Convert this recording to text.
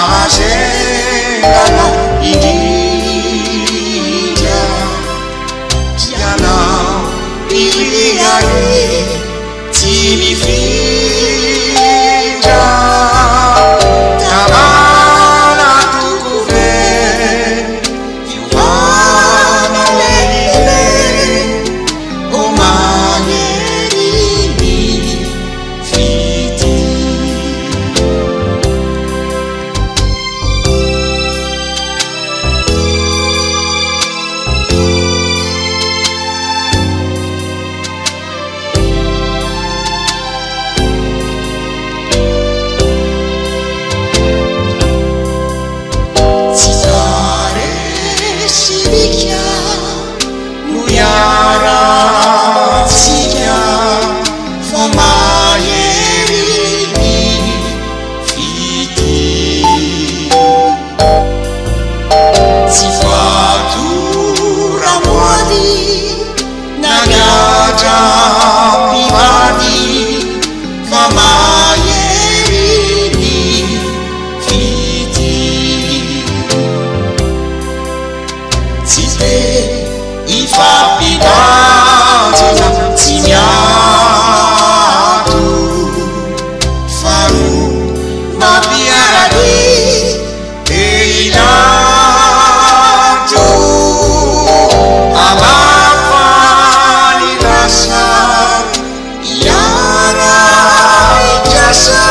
Agenda indígena já não iria significa tamana tu governo e o vana lele o maneri fiti. Muyara siya famayeri fiti si fatura muadi nagaja privati famayeri fiti si Ifapidazina simiatu faru mabiaradi eilatu amafani rasa yara ijasa